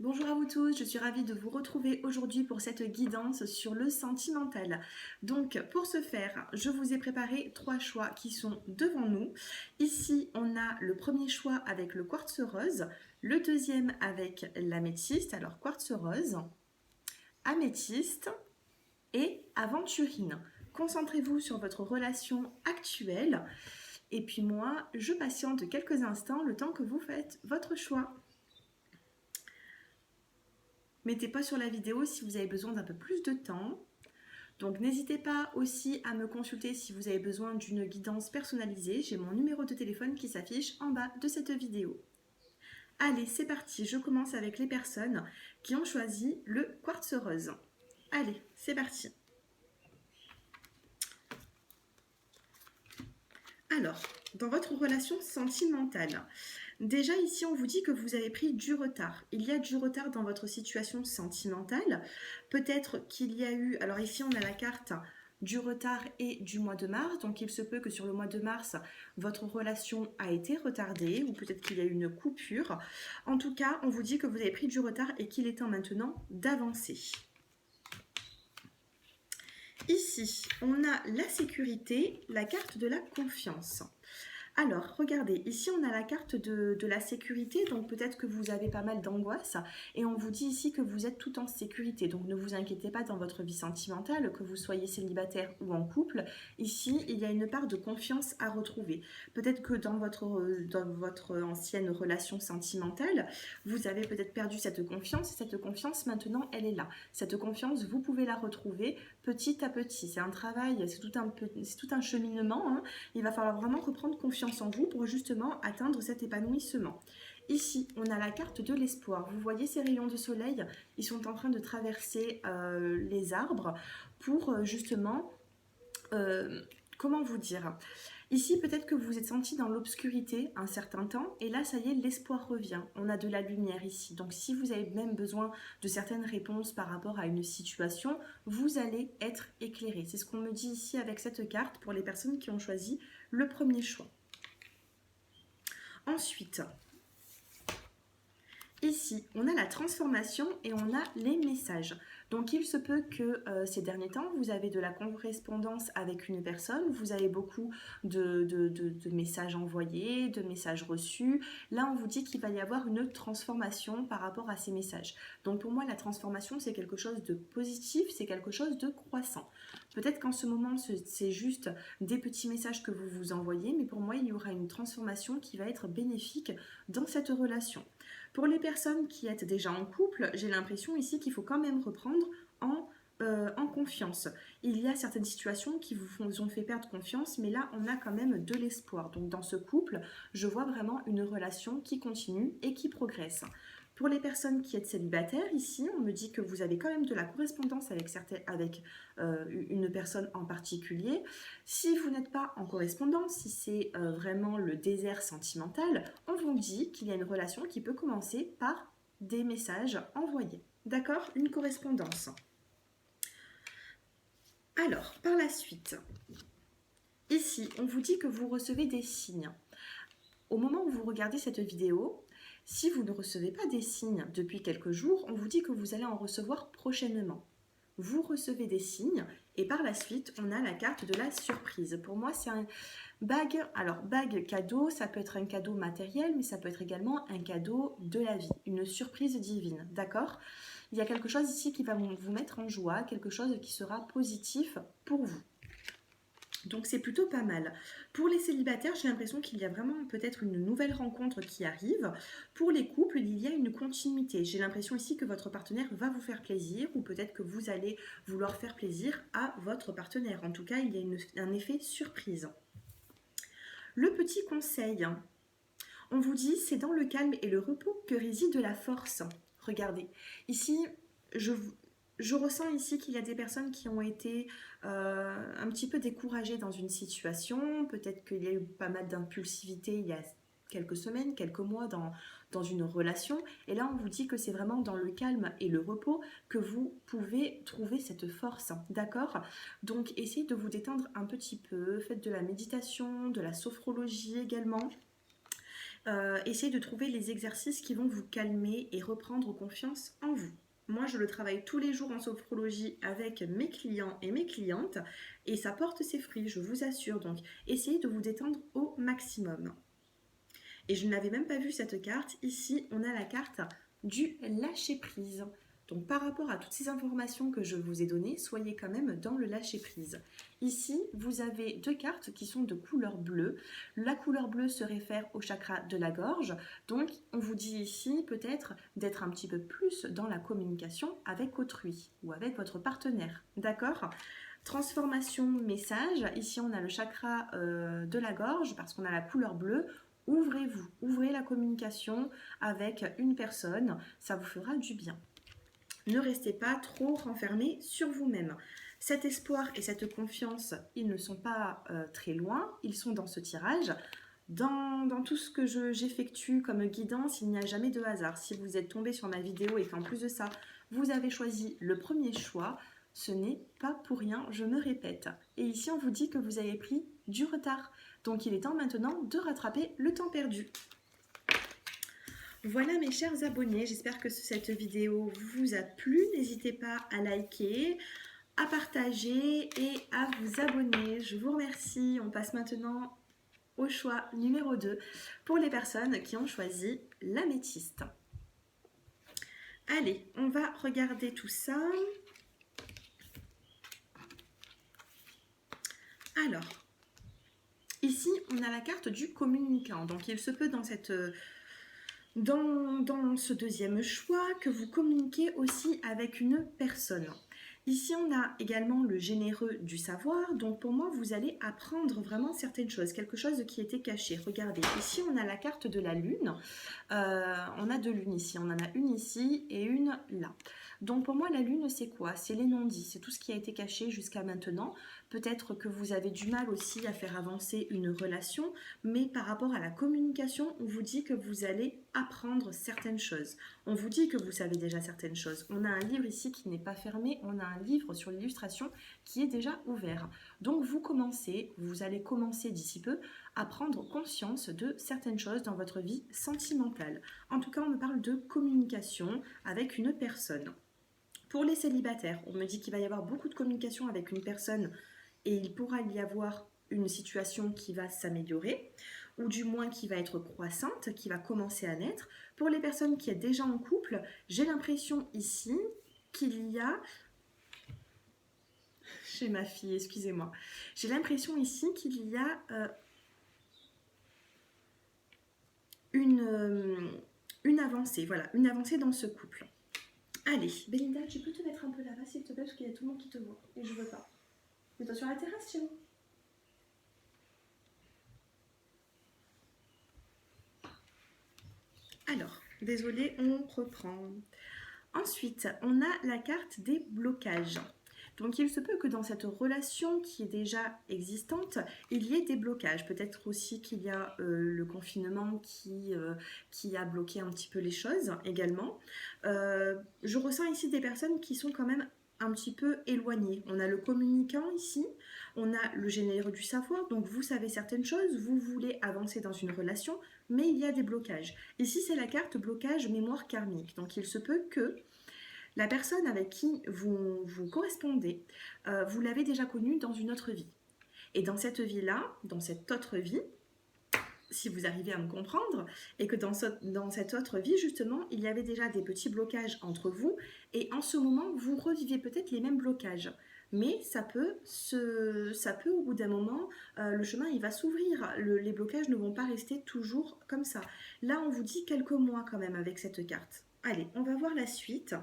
Bonjour à vous tous, je suis ravie de vous retrouver aujourd'hui pour cette guidance sur le sentimental. Donc pour ce faire, je vous ai préparé trois choix qui sont devant nous. Ici, on a le premier choix avec le quartz rose, le deuxième avec l'améthyste, alors quartz rose, améthyste et aventurine. Concentrez-vous sur votre relation actuelle et puis moi, je patiente quelques instants le temps que vous faites votre choix. Mettez pas sur la vidéo si vous avez besoin d'un peu plus de temps. Donc n'hésitez pas aussi à me consulter si vous avez besoin d'une guidance personnalisée. J'ai mon numéro de téléphone qui s'affiche en bas de cette vidéo. Allez, c'est parti, je commence avec les personnes qui ont choisi le quartz rose. Allez, c'est parti. Alors, dans votre relation sentimentale, déjà ici on vous dit que vous avez pris du retard. Il y a du retard dans votre situation sentimentale. Peut-être qu'il y a eu, alors ici on a la carte du retard et du mois de mars, donc il se peut que sur le mois de mars, votre relation a été retardée ou peut-être qu'il y a eu une coupure. En tout cas, on vous dit que vous avez pris du retard et qu'il est temps maintenant d'avancer. Ici, on a la sécurité, la carte de la confiance. Alors, regardez, ici on a la carte de la sécurité, donc peut-être que vous avez pas mal d'angoisse, et on vous dit ici que vous êtes tout en sécurité, donc ne vous inquiétez pas dans votre vie sentimentale, que vous soyez célibataire ou en couple, ici il y a une part de confiance à retrouver. Peut-être que dans votre ancienne relation sentimentale, vous avez peut-être perdu cette confiance, et cette confiance maintenant elle est là. Cette confiance, vous pouvez la retrouver petit à petit, c'est un travail, c'est tout un cheminement, hein. Il va falloir vraiment reprendre confiance en vous pour justement atteindre cet épanouissement. Ici, on a la carte de l'espoir. Vous voyez ces rayons de soleil, ils sont en train de traverser les arbres pour justement, euh, comment vous dire. Ici, peut-être que vous vous êtes senti dans l'obscurité un certain temps, et là, ça y est, l'espoir revient. On a de la lumière ici. Donc, si vous avez même besoin de certaines réponses par rapport à une situation, vous allez être éclairé. C'est ce qu'on me dit ici avec cette carte pour les personnes qui ont choisi le premier choix. Ensuite, ici, on a la transformation et on a les messages. Donc il se peut que ces derniers temps, vous avez de la correspondance avec une personne, vous avez beaucoup de messages envoyés, de messages reçus. Là, on vous dit qu'il va y avoir une transformation par rapport à ces messages. Donc pour moi, la transformation, c'est quelque chose de positif, c'est quelque chose de croissant. Peut-être qu'en ce moment, c'est juste des petits messages que vous vous envoyez, mais pour moi, il y aura une transformation qui va être bénéfique dans cette relation. Pour les personnes qui êtes déjà en couple, j'ai l'impression ici qu'il faut quand même reprendre en confiance. Il y a certaines situations qui vous ont fait perdre confiance, mais là, on a quand même de l'espoir. Donc dans ce couple, je vois vraiment une relation qui continue et qui progresse. Pour les personnes qui êtes célibataires, ici, on me dit que vous avez quand même de la correspondance avec une personne en particulier. Si vous n'êtes pas en correspondance, si c'est vraiment le désert sentimental, on vous dit qu'il y a une relation qui peut commencer par des messages envoyés. D'accord? Une correspondance. Alors, par la suite, ici, on vous dit que vous recevez des signes. Au moment où vous regardez cette vidéo, si vous ne recevez pas des signes depuis quelques jours, on vous dit que vous allez en recevoir prochainement. Vous recevez des signes et par la suite, on a la carte de la surprise. Pour moi, c'est un bague. Alors, bague cadeau, ça peut être un cadeau matériel, mais ça peut être également un cadeau de la vie, une surprise divine. D'accord? Il y a quelque chose ici qui va vous mettre en joie, quelque chose qui sera positif pour vous. Donc c'est plutôt pas mal. Pour les célibataires, j'ai l'impression qu'il y a vraiment peut-être une nouvelle rencontre qui arrive. Pour les couples, il y a une continuité. J'ai l'impression ici que votre partenaire va vous faire plaisir ou peut-être que vous allez vouloir faire plaisir à votre partenaire. En tout cas, il y a un effet surprise. Le petit conseil, on vous dit c'est dans le calme et le repos que réside la force. Regardez, ici, je, je ressens ici qu'il y a des personnes qui ont été un petit peu découragées dans une situation. Peut-être qu'il y a eu pas mal d'impulsivité il y a quelques semaines, quelques mois dans une relation. Et là, on vous dit que c'est vraiment dans le calme et le repos que vous pouvez trouver cette force. D'accord? Donc, essayez de vous détendre un petit peu. Faites de la méditation, de la sophrologie également. Essayez de trouver les exercices qui vont vous calmer et reprendre confiance en vous. Moi, je le travaille tous les jours en sophrologie avec mes clients et mes clientes et ça porte ses fruits, je vous assure. Donc, essayez de vous détendre au maximum. Et je n'avais même pas vu cette carte. Ici, on a la carte du lâcher-prise. Donc par rapport à toutes ces informations que je vous ai données, soyez quand même dans le lâcher-prise. Ici, vous avez deux cartes qui sont de couleur bleue. La couleur bleue se réfère au chakra de la gorge. Donc on vous dit ici peut-être d'être un petit peu plus dans la communication avec autrui ou avec votre partenaire. D'accord ? Transformation message. Ici, on a le chakra de la gorge parce qu'on a la couleur bleue. Ouvrez-vous, ouvrez la communication avec une personne, ça vous fera du bien. Ne restez pas trop renfermé sur vous-même. Cet espoir et cette confiance, ils ne sont pas très loin, ils sont dans ce tirage. Dans tout ce que j'effectue comme guidance, il n'y a jamais de hasard. Si vous êtes tombé sur ma vidéo et qu'en plus de ça, vous avez choisi le premier choix, ce n'est pas pour rien, je me répète. Et ici, on vous dit que vous avez pris du retard. Donc, il est temps maintenant de rattraper le temps perdu. Voilà mes chers abonnés, j'espère que cette vidéo vous a plu. N'hésitez pas à liker, à partager et à vous abonner. Je vous remercie. On passe maintenant au choix numéro 2 pour les personnes qui ont choisi l'améthyste. Allez, on va regarder tout ça. Alors, ici, on a la carte du communicant. Donc, il se peut dans ce deuxième choix que vous communiquez aussi avec une personne. Ici, on a également le généreux du savoir. Donc, pour moi, vous allez apprendre vraiment certaines choses, quelque chose qui était caché. Regardez, ici, on a la carte de la lune. On a deux lunes ici. On en a une ici et une là. Donc, pour moi, la lune, c'est quoi? C'est les non-dits. C'est tout ce qui a été caché jusqu'à maintenant. Peut-être que vous avez du mal aussi à faire avancer une relation, mais par rapport à la communication, on vous dit que vous allez apprendre certaines choses. On vous dit que vous savez déjà certaines choses. On a un livre ici qui n'est pas fermé, on a un livre sur l'illustration qui est déjà ouvert. Donc vous allez commencer d'ici peu à prendre conscience de certaines choses dans votre vie sentimentale. En tout cas, on me parle de communication avec une personne. Pour les célibataires, on me dit qu'il va y avoir beaucoup de communication avec une personne et il pourra y avoir une situation qui va s'améliorer ou du moins qui va être croissante, qui va commencer à naître. Pour les personnes qui sont déjà en couple, j'ai l'impression ici qu'il y a... Chez ma fille, excusez-moi. J'ai l'impression ici qu'il y a une avancée, voilà, une avancée dans ce couple. Allez, Belinda, tu peux te mettre un peu là-bas s'il te plaît, parce qu'il y a tout le monde qui te voit et je veux pas. Mets-toi sur la terrasse, chez vous. Alors, désolé, on reprend. Ensuite, on a la carte des blocages. Donc, il se peut que dans cette relation qui est déjà existante, il y ait des blocages. Peut-être aussi qu'il y a le confinement qui a bloqué un petit peu les choses également. Je ressens ici des personnes qui sont quand même un petit peu éloignées. On a le communicant ici, on a le généreux du savoir, donc vous savez certaines choses, vous voulez avancer dans une relation, mais il y a des blocages. Ici, c'est la carte blocage mémoire karmique. Donc, il se peut que la personne avec qui vous correspondez, vous l'avez déjà connue dans une autre vie. Et dans cette vie-là, dans cette autre vie, si vous arrivez à me comprendre, et que dans cette autre vie, justement, il y avait déjà des petits blocages entre vous, et en ce moment, vous revivez peut-être les mêmes blocages. Mais ça peut au bout d'un moment, le chemin il va s'ouvrir. Les blocages ne vont pas rester toujours comme ça. Là, on vous dit quelques mois quand même avec cette carte. Allez, on va voir la suite.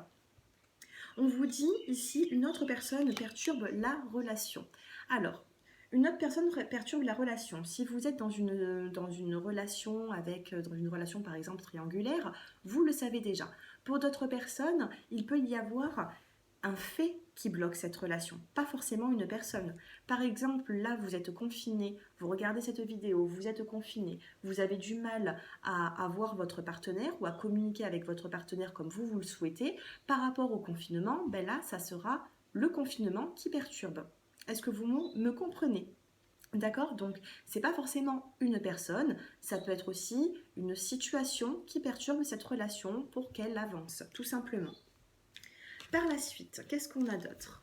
On vous dit ici, une autre personne perturbe la relation. Alors, une autre personne perturbe la relation. Si vous êtes dans une relation dans une relation par exemple triangulaire, vous le savez déjà. Pour d'autres personnes, il peut y avoir un fait qui bloque cette relation, pas forcément une personne. Par exemple, là, vous êtes confiné, vous regardez cette vidéo, vous êtes confiné, vous avez du mal à voir votre partenaire ou à communiquer avec votre partenaire comme vous le souhaitez. Par rapport au confinement, ben là, ça sera le confinement qui perturbe. Est-ce que vous me comprenez ? D'accord? Donc, c'est pas forcément une personne, ça peut être aussi une situation qui perturbe cette relation pour qu'elle avance, tout simplement. Par la suite, qu'est-ce qu'on a d'autre?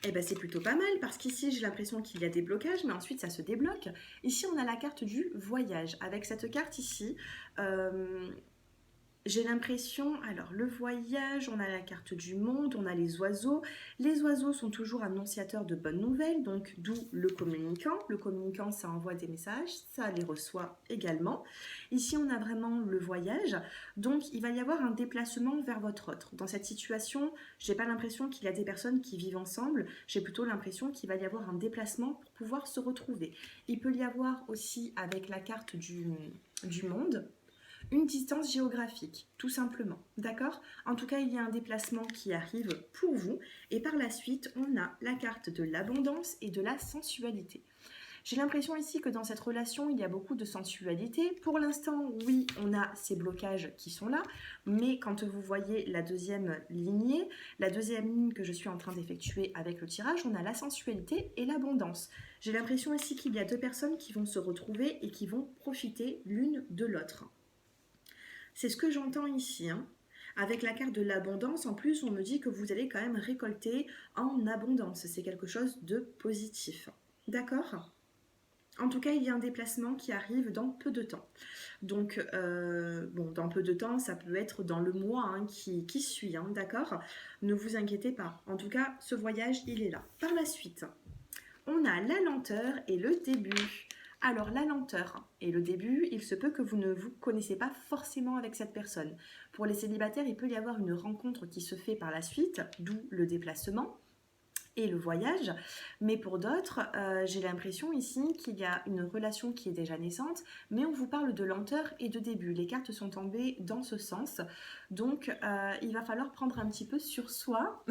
Eh ben, c'est plutôt pas mal parce qu'ici j'ai l'impression qu'il y a des blocages, mais ensuite ça se débloque. Ici on a la carte du voyage. Avec cette carte ici, euh, j'ai l'impression, alors le voyage, on a la carte du monde, on a les oiseaux. Les oiseaux sont toujours annonciateurs de bonnes nouvelles, donc d'où le communicant. Le communicant, ça envoie des messages, ça les reçoit également. Ici, on a vraiment le voyage, donc il va y avoir un déplacement vers votre autre. Dans cette situation, j'ai pas l'impression qu'il y a des personnes qui vivent ensemble, j'ai plutôt l'impression qu'il va y avoir un déplacement pour pouvoir se retrouver. Il peut y avoir aussi avec la carte du monde une distance géographique, tout simplement. D'accord? En tout cas, il y a un déplacement qui arrive pour vous. Et par la suite, on a la carte de l'abondance et de la sensualité. J'ai l'impression ici que dans cette relation, il y a beaucoup de sensualité. Pour l'instant, oui, on a ces blocages qui sont là, mais quand vous voyez la deuxième lignée, la deuxième ligne que je suis en train d'effectuer avec le tirage, on a la sensualité et l'abondance. J'ai l'impression ici qu'il y a deux personnes qui vont se retrouver et qui vont profiter l'une de l'autre. C'est ce que j'entends ici, hein. Avec la carte de l'abondance, en plus, on me dit que vous allez quand même récolter en abondance. C'est quelque chose de positif. D'accord? En tout cas, il y a un déplacement qui arrive dans peu de temps. Donc, bon, dans peu de temps, ça peut être dans le mois hein, qui suit, hein, d'accord? Ne vous inquiétez pas. En tout cas, ce voyage, il est là. Par la suite, on a la lenteur et le début. Alors la lenteur et le début, il se peut que vous ne vous connaissez pas forcément avec cette personne. Pour les célibataires, il peut y avoir une rencontre qui se fait par la suite, d'où le déplacement et le voyage. Mais pour d'autres, j'ai l'impression ici qu'il y a une relation qui est déjà naissante, mais on vous parle de lenteur et de début. Les cartes sont tombées dans ce sens. Donc, il va falloir prendre un petit peu sur soi,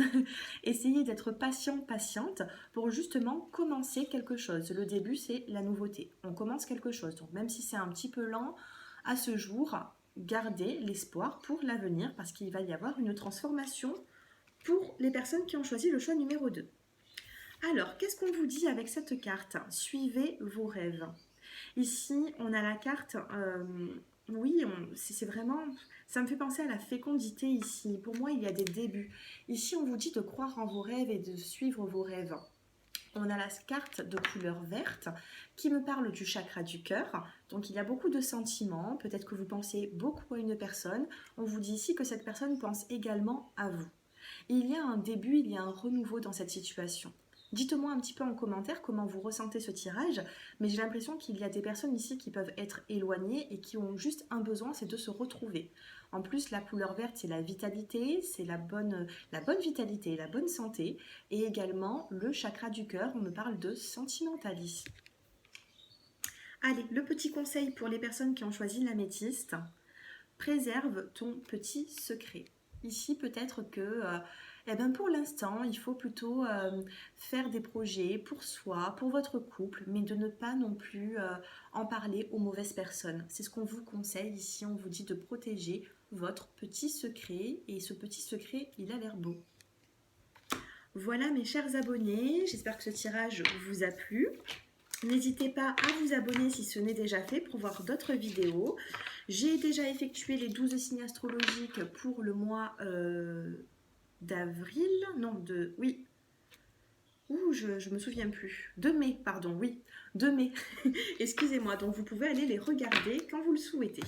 essayer d'être patient, patiente, pour justement commencer quelque chose. Le début, c'est la nouveauté. On commence quelque chose. Donc, même si c'est un petit peu lent, à ce jour, gardez l'espoir pour l'avenir, parce qu'il va y avoir une transformation pour les personnes qui ont choisi le choix numéro 2. Alors, qu'est-ce qu'on vous dit avec cette carte? Suivez vos rêves. Ici, on a la carte, oui, c'est vraiment, ça me fait penser à la fécondité ici. Pour moi, il y a des débuts. Ici, on vous dit de croire en vos rêves et de suivre vos rêves. On a la carte de couleur verte qui me parle du chakra du cœur. Donc il y a beaucoup de sentiments. Peut-être que vous pensez beaucoup à une personne. On vous dit ici que cette personne pense également à vous. Il y a un début, il y a un renouveau dans cette situation. Dites-moi un petit peu en commentaire comment vous ressentez ce tirage, mais j'ai l'impression qu'il y a des personnes ici qui peuvent être éloignées et qui ont juste un besoin, c'est de se retrouver. En plus, la couleur verte, c'est la vitalité, c'est la bonne vitalité, la bonne santé, et également le chakra du cœur, on me parle de sentimental ici. Allez, le petit conseil pour les personnes qui ont choisi l'améthyste, préserve ton petit secret. Ici, peut-être que pour l'instant, il faut plutôt faire des projets pour soi, pour votre couple, mais de ne pas non plus en parler aux mauvaises personnes. C'est ce qu'on vous conseille ici. On vous dit de protéger votre petit secret, et ce petit secret, il a l'air beau. Voilà mes chers abonnés, j'espère que ce tirage vous a plu. N'hésitez pas à vous abonner si ce n'est déjà fait pour voir d'autres vidéos. J'ai déjà effectué les 12 signes astrologiques pour le mois d'avril. Non, oui. Ouh, je me souviens plus. De mai, pardon, oui. De mai. Excusez-moi, donc vous pouvez aller les regarder quand vous le souhaitez.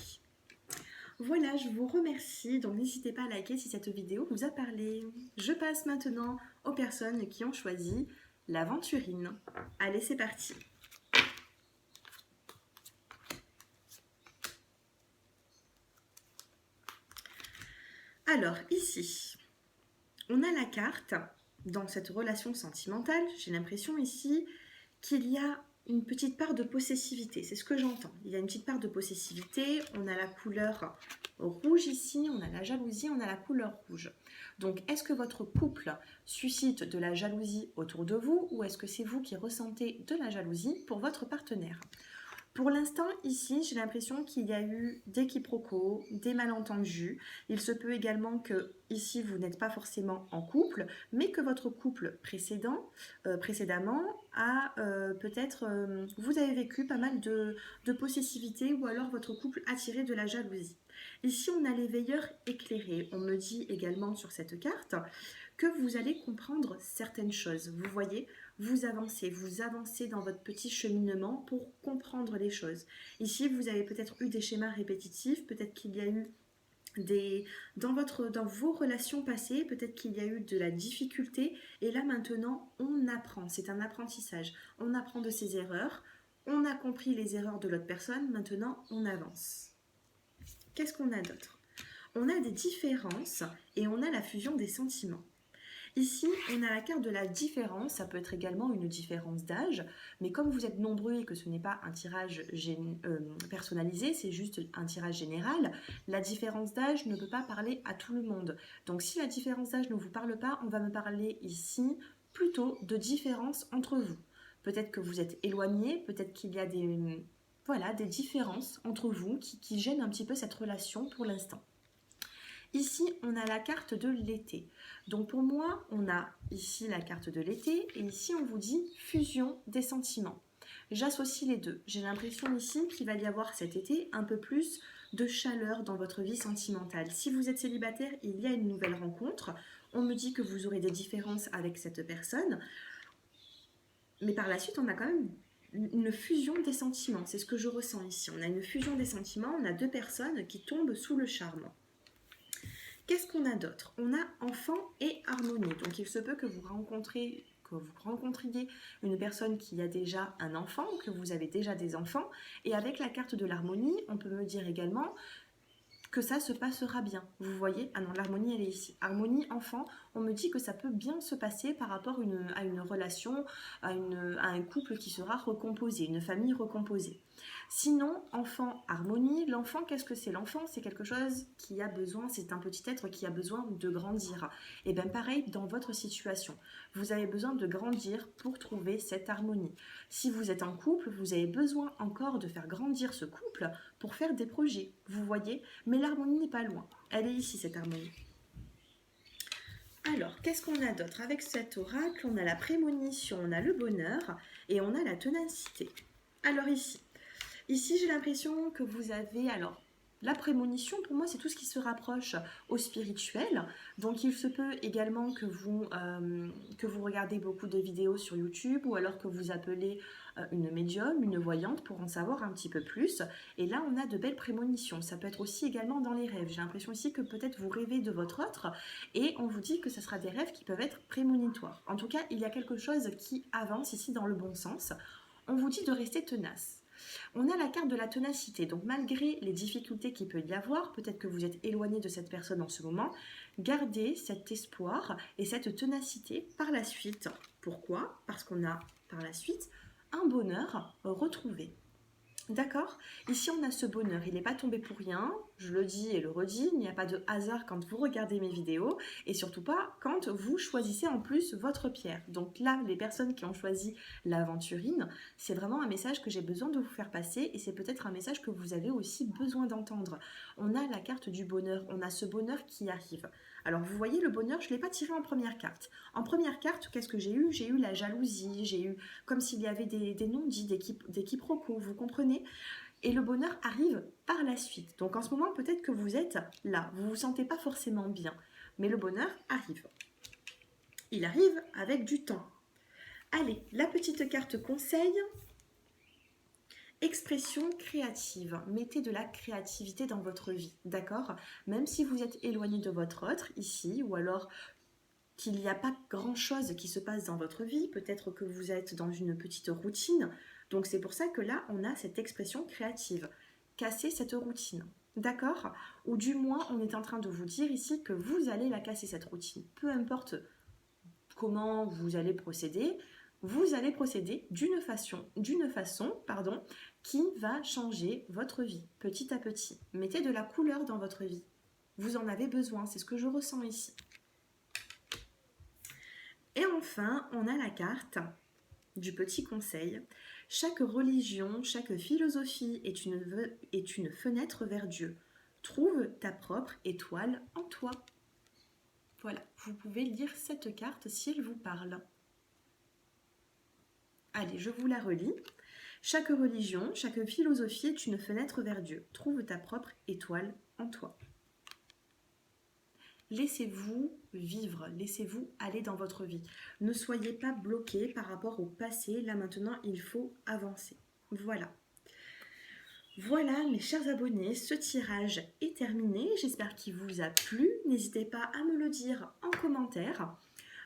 Voilà, je vous remercie. Donc n'hésitez pas à liker si cette vidéo vous a parlé. Je passe maintenant aux personnes qui ont choisi l'aventurine. Allez, c'est parti. Alors, ici, on a la carte, dans cette relation sentimentale, j'ai l'impression ici qu'il y a une petite part de possessivité, c'est ce que j'entends. Il y a une petite part de possessivité, on a la couleur rouge ici, on a la jalousie, on a la couleur rouge. Donc, est-ce que votre couple suscite de la jalousie autour de vous ou est-ce que c'est vous qui ressentez de la jalousie pour votre partenaire? Pour l'instant, ici, j'ai l'impression qu'il y a eu des quiproquos, des malentendus. Il se peut également que ici, vous n'êtes pas forcément en couple, mais que votre couple précédemment, a peut-être, vous avez vécu pas mal de possessivité ou alors votre couple a tiré de la jalousie. Ici, on a les veilleurs éclairés. On me dit également sur cette carte que vous allez comprendre certaines choses. Vous voyez, vous avancez dans votre petit cheminement pour comprendre les choses. Ici, vous avez peut-être eu des schémas répétitifs, peut-être qu'il y a eu dans vos relations passées, peut-être qu'il y a eu de la difficulté, et là maintenant, on apprend. C'est un apprentissage. On apprend de ses erreurs, on a compris les erreurs de l'autre personne, maintenant on avance. Qu'est-ce qu'on a d'autre? On a des différences et on a la fusion des sentiments. Ici, on a la carte de la différence, ça peut être également une différence d'âge, mais comme vous êtes nombreux et que ce n'est pas un tirage personnalisé, c'est juste un tirage général, la différence d'âge ne peut pas parler à tout le monde. Donc si la différence d'âge ne vous parle pas, on va me parler ici plutôt de différence entre vous. Peut-être que vous êtes éloignés, peut-être qu'il y a des différences entre vous qui gênent un petit peu cette relation pour l'instant. Ici, on a la carte de l'été. Donc pour moi, on a ici la carte de l'été et ici, on vous dit fusion des sentiments. J'associe les deux. J'ai l'impression ici qu'il va y avoir cet été un peu plus de chaleur dans votre vie sentimentale. Si vous êtes célibataire, il y a une nouvelle rencontre. On me dit que vous aurez des différences avec cette personne. Mais par la suite, on a quand même une fusion des sentiments. C'est ce que je ressens ici. On a une fusion des sentiments. On a deux personnes qui tombent sous le charme. Qu'est-ce qu'on a d'autre? On a enfant et harmonie. Donc il se peut que vous rencontriez une personne qui a déjà un enfant, que vous avez déjà des enfants. Et avec la carte de l'harmonie, on peut me dire également que ça se passera bien. Vous voyez? Ah non, l'harmonie, elle est ici. Harmonie, enfant, on me dit que ça peut bien se passer par rapport à une relation, à un couple qui sera recomposé, une famille recomposée. Sinon, enfant, harmonie, l'enfant, qu'est-ce que c'est? L'enfant, c'est quelque chose qui a besoin, c'est un petit être qui a besoin de grandir. Et bien pareil, dans votre situation, vous avez besoin de grandir pour trouver cette harmonie. Si vous êtes en couple, vous avez besoin encore de faire grandir ce couple pour faire des projets, vous voyez? Mais l'harmonie n'est pas loin. Elle est ici, cette harmonie. Alors, qu'est-ce qu'on a d'autre? Avec cet oracle, on a la prémonition, on a le bonheur et on a la ténacité. Alors ici j'ai l'impression que vous avez... Alors, la prémonition, pour moi, c'est tout ce qui se rapproche au spirituel. Donc, il se peut également que vous regardez beaucoup de vidéos sur YouTube ou alors que vous appelez une médium, une voyante pour en savoir un petit peu plus. Et là, on a de belles prémonitions. Ça peut être aussi également dans les rêves. J'ai l'impression ici que peut-être vous rêvez de votre autre et on vous dit que ce sera des rêves qui peuvent être prémonitoires. En tout cas, il y a quelque chose qui avance ici dans le bon sens. On vous dit de rester tenace. On a la carte de la ténacité, donc malgré les difficultés qu'il peut y avoir, peut-être que vous êtes éloigné de cette personne en ce moment, gardez cet espoir et cette ténacité par la suite. Pourquoi? Parce qu'on a par la suite un bonheur retrouvé. D'accord? Ici, on a ce bonheur. Il n'est pas tombé pour rien. Je le dis et le redis. Il n'y a pas de hasard quand vous regardez mes vidéos et surtout pas quand vous choisissez en plus votre pierre. Donc là, les personnes qui ont choisi l'aventurine, c'est vraiment un message que j'ai besoin de vous faire passer et c'est peut-être un message que vous avez aussi besoin d'entendre. On a la carte du bonheur. On a ce bonheur qui arrive. Alors, vous voyez, le bonheur, je ne l'ai pas tiré en première carte. En première carte, qu'est-ce que j'ai eu? J'ai eu la jalousie, j'ai eu comme s'il y avait des non-dits, des quiproquos, vous comprenez? Et le bonheur arrive par la suite. Donc, en ce moment, peut-être que vous êtes là, vous ne vous sentez pas forcément bien, mais le bonheur arrive. Il arrive avec du temps. Allez, la petite carte conseil... Expression créative. Mettez de la créativité dans votre vie, d'accord? Même si vous êtes éloigné de votre autre ici, ou alors qu'il n'y a pas grand-chose qui se passe dans votre vie, peut-être que vous êtes dans une petite routine. Donc c'est pour ça que là, on a cette expression créative. Casser cette routine, d'accord? Ou du moins, on est en train de vous dire ici que vous allez la casser, cette routine. Peu importe comment vous allez procéder d'une façon, qui va changer votre vie petit à petit. Mettez de la couleur dans votre vie. Vous en avez besoin, c'est ce que je ressens ici. Et enfin, on a la carte du petit conseil. Chaque religion, chaque philosophie est une fenêtre vers Dieu. Trouve ta propre étoile en toi. Voilà, vous pouvez lire cette carte si elle vous parle. Allez, je vous la relis. Chaque religion, chaque philosophie est une fenêtre vers Dieu. Trouve ta propre étoile en toi. Laissez-vous vivre, laissez-vous aller dans votre vie. Ne soyez pas bloqué par rapport au passé. Là maintenant, il faut avancer. Voilà. Voilà mes chers abonnés, ce tirage est terminé. J'espère qu'il vous a plu. N'hésitez pas à me le dire en commentaire.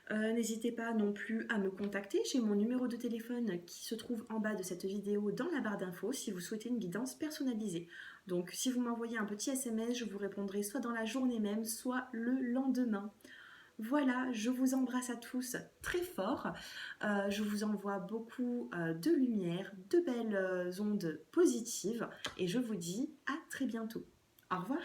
N'hésitez pas non plus à me contacter. J'ai mon numéro de téléphone qui se trouve en bas de cette vidéo dans la barre d'infos si vous souhaitez une guidance personnalisée. Donc si vous m'envoyez un petit SMS, je vous répondrai soit dans la journée même, soit le lendemain. Voilà, je vous embrasse à tous très fort. Je vous envoie beaucoup de lumière, de belles ondes positives et je vous dis à très bientôt. Au revoir.